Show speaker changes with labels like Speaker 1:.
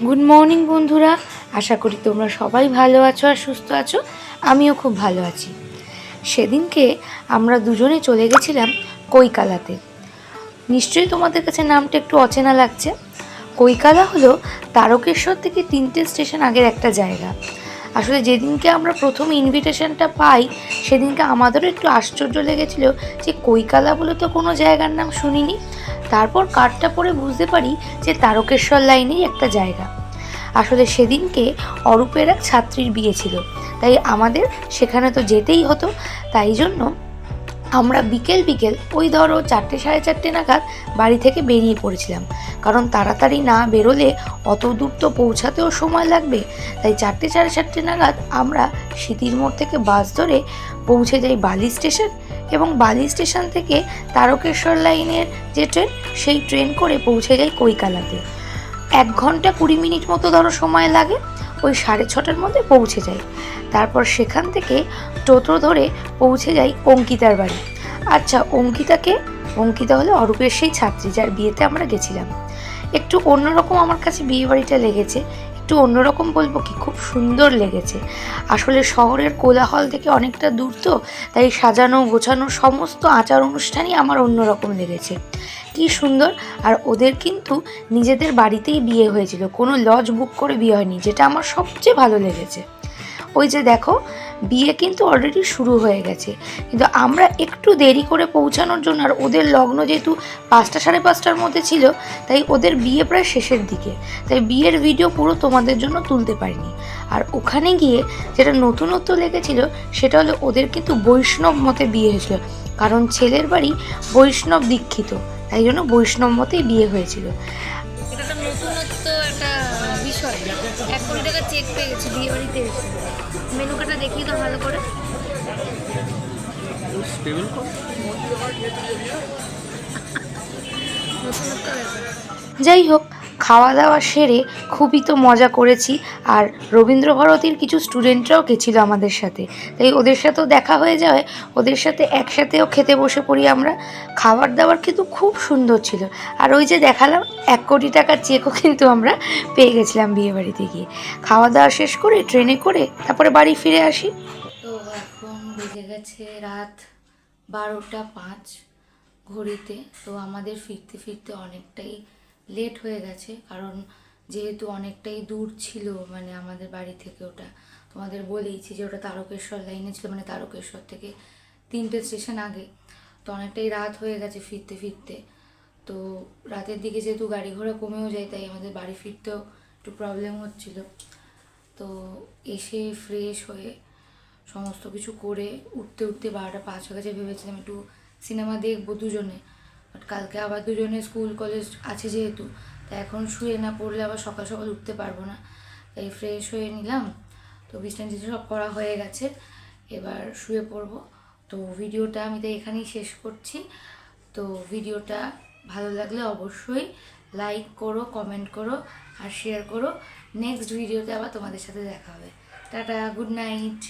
Speaker 1: Good morning বন্ধুরা, আশা করি তোমরা সবাই ভালো আছো আর সুস্থ আছো। আমিও খুব ভালো আছি। সেদিনকে আমরা দুজনে চলে গেছিলাম কৈকালাতে। নিশ্চয়ই তোমাদের কাছে নামটা একটু অচেনা লাগছে। কৈকালা হলো তারকেশ্বর থেকে 3টে স্টেশন আগের একটা জায়গা। আসলে যেদিনকে আমরা প্রথম ইনভিটেশনটা পাই সেদিনকে আমাদেরও একটু আশ্চর্য লেগেছিল যে কৈকালা বলে তো কোনো জায়গার নাম শুনিনি। তারপর কার্ডটা পড়ে বুঝতে পারি যে তারকেশ্বর লাইনেই একটা জায়গা। আসলে সেদিনকে অরূপের এক ছাত্রীর বিয়ে ছিল, তাই আমাদের সেখানে তো যেতেই হতো। তাই জন্য আমরা বিকেল ওই ধরো 4টে সাড়ে 4টে নাগাদ বাড়ি থেকে বেরিয়ে পড়েছিলাম, কারণ তাড়াতাড়ি না বেরোলে অত দূর তো পৌঁছাতেও সময় লাগবে। তাই 4টে সাড়ে 4টে নাগাদ আমরা সিতির মোড় থেকে বাস ধরে পৌঁছে যাই বালি স্টেশন, এবং বালি স্টেশন থেকে তারকেশ্বর লাইনের যে ট্রেন, সেই ট্রেন করে পৌঁছে যাই কৈকালাতে। 1 ঘন্টা 20 মিনিট মতো ধরো সময় লাগে, ওই 6:30টার মধ্যে পৌঁছে যাই। তারপর সেখান থেকে টোটো ধরে পৌঁছে যাই অঙ্কিতার বাড়ি। আচ্ছা, অঙ্কিতা হলো অরূপের সেই ছাত্রী যার বিয়েতে আমরা গেছিলাম। একটু অন্যরকম আমার কাছে বিয়ে বাড়িটা লেগেছে। একটু অন্যরকম বলবো কি, খুব সুন্দর লেগেছে। আসলে শহরের কোলাহল থেকে অনেকটা দূর তো, তাই সাজানো গোছানো সমস্ত আচার অনুষ্ঠানই আমার অন্যরকম লেগেছে। কি সুন্দর! আর ওদের কিন্তু নিজেদের বাড়িতেই বিয়ে হয়েছিল, কোনো লজ বুক করে বিয়ে হয়নি, যেটা আমার সবচেয়ে ভালো লেগেছে। ওই যে দেখো, বিয়ে কিন্তু অলরেডি শুরু হয়ে গেছে, কিন্তু আমরা একটু দেরি করে পৌঁছানোর জন্য, আর ওদের লগ্ন যেহেতু 5টা সাড়ে 5টার মধ্যে ছিল, তাই ওদের বিয়ে প্রায় শেষের দিকে, তাই বিয়ের ভিডিও পুরো তোমাদের জন্য তুলতে পারিনি। আর ওখানে গিয়ে যেটা নতুনত্ব লেগেছিল সেটা হলো ওদের কিন্তু বৈষ্ণব মতে বিয়ে হয়েছিল, কারণ ছেলের বাড়ি বৈষ্ণব দীক্ষিত, তাই জন্য বৈষ্ণব মতেই বিয়ে হয়েছিল।
Speaker 2: এটা একটা নতুনত্ব একটা বিষয়। 1 কোটি টাকা চেক পেয়ে গেছি বিয়ে বাড়িতে এসে। মেনু কার্ডটা দেখিয়ে দাও ভালো করে। নতুনত্ব ব্যাপার।
Speaker 1: যাই হোক, খাওয়া দাওয়া সেরে খুবই তো মজা করেছি। আর রবীন্দ্রভারতীর কিছু স্টুডেন্টরাও গেছিলো আমাদের সাথে, তাই ওদের সাথেও দেখা হয়ে যাওয়ায় ওদের সাথে একসাথেও খেতে বসে পড়ি আমরা। খাবার দাবার কিন্তু খুব সুন্দর ছিল। আর ওই যে দেখালাম 1 কোটি টাকার চেকও কিন্তু আমরা পেয়ে গেছিলাম বিয়ে বাড়িতে গিয়ে। খাওয়া দাওয়া শেষ করে ট্রেনে করে তারপরে বাড়ি ফিরে আসি। তো এখন বেজে গেছে রাত 12টা 5 ঘড়িতে। তো আমাদের ফিরতে ফিরতে অনেকটাই লেট হয়ে গেছে, কারণ যেহেতু অনেকটাই দূর ছিল, মানে আমাদের বাড়ি থেকে ওটা তোমাদের বলেইছি যে ওটা তারকেশ্বর লাইনে ছিল, মানে তারকেশ্বর থেকে 3টে স্টেশন আগে। তো অনেকটাই রাত হয়ে গেছে ফিরতে ফিরতে। তো রাতের দিকে যেহেতু গাড়ি ঘোড়া কমেও যায়, তাই আমাদের বাড়ি ফিরতেও একটু প্রবলেম হচ্ছিল। তো এসে ফ্রেশ হয়ে সমস্ত কিছু করে উঠতে 12টা 5 হয়ে গেছে। ভেবেছিলাম একটু সিনেমা দেখবো দুজনে, বাট কালকে আবার দুজনে স্কুল কলেজ আছে যেহেতু, তাই এখন শুয়ে না পড়লে আবার সকাল সকাল উঠতে পারবো না। তাই ফ্রেশ হয়ে নিলাম। তো বিছানা সব করা হয়ে গেছে, এবার শুয়ে পড়বো। তো ভিডিওটা আমি তো এখানেই শেষ করছি। তো ভিডিওটা ভালো লাগলে অবশ্যই লাইক করো, কমেন্ট করো আর শেয়ার করো। নেক্সট ভিডিওতে আবার তোমাদের সাথে দেখা হবে। Tata, good night.